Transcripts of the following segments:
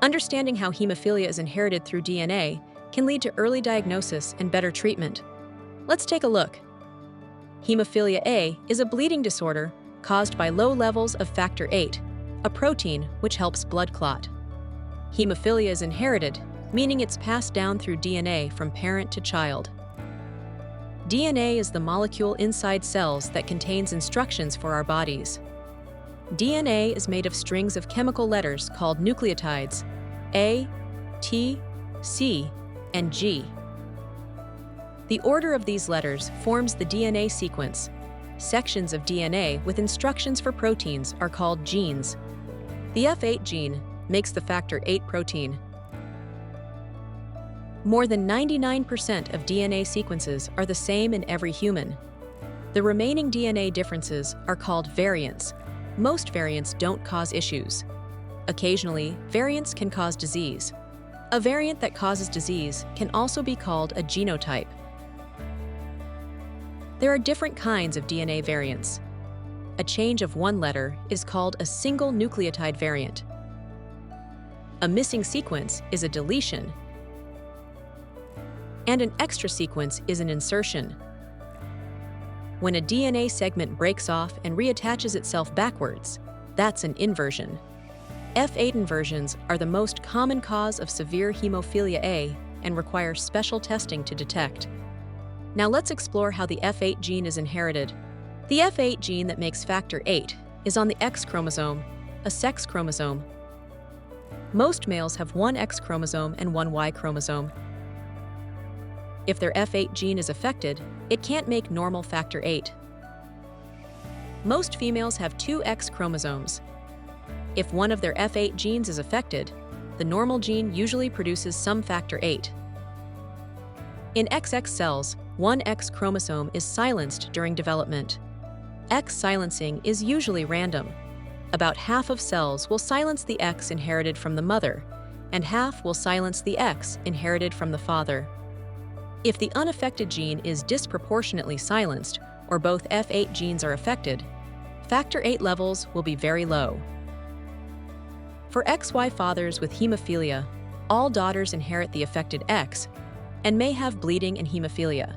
Understanding how hemophilia is inherited through DNA can lead to early diagnosis and better treatment. Let's take a look. Hemophilia A is a bleeding disorder caused by low levels of factor VIII, a protein which helps blood clot. Hemophilia is inherited, meaning it's passed down through DNA from parent to child. DNA is the molecule inside cells that contains instructions for our bodies. DNA is made of strings of chemical letters called nucleotides, A, T, C, and G. The order of these letters forms the DNA sequence. Sections of DNA with instructions for proteins are called genes. The F8 gene makes the factor VIII protein. More than 99% of DNA sequences are the same in every human. The remaining DNA differences are called variants. Most variants don't cause issues. Occasionally, variants can cause disease. A variant that causes disease can also be called a genotype. There are different kinds of DNA variants. A change of one letter is called a single nucleotide variant. A missing sequence is a deletion, and an extra sequence is an insertion. When a DNA segment breaks off and reattaches itself backwards, that's an inversion. F8 inversions are the most common cause of severe hemophilia A and require special testing to detect. Now let's explore how the F8 gene is inherited. The F8 gene that makes factor VIII is on the X chromosome, a sex chromosome. Most males have one X chromosome and one Y chromosome. If their F8 gene is affected, it can't make normal factor VIII. Most females have two X chromosomes. If one of their F8 genes is affected, the normal gene usually produces some factor VIII. In XX cells, one X chromosome is silenced during development. X silencing is usually random. About half of cells will silence the X inherited from the mother, and half will silence the X inherited from the father. If the unaffected gene is disproportionately silenced, or both F8 genes are affected, factor VIII levels will be very low. For XY fathers with hemophilia, all daughters inherit the affected X and may have bleeding and hemophilia.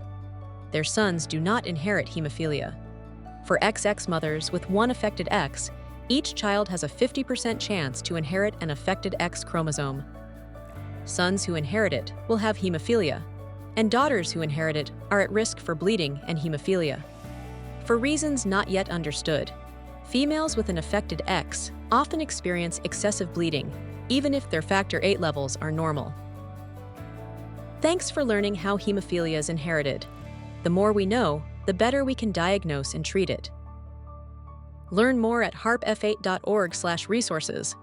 Their sons do not inherit hemophilia. For XX mothers with one affected X, each child has a 50% chance to inherit an affected X chromosome. Sons who inherit it will have hemophilia, and daughters who inherit it are at risk for bleeding and hemophilia. For reasons not yet understood, females with an affected X often experience excessive bleeding, even if their factor VIII levels are normal. Thanks for learning how hemophilia is inherited. The more we know, the better we can diagnose and treat it. Learn more at harpf8.org/resources.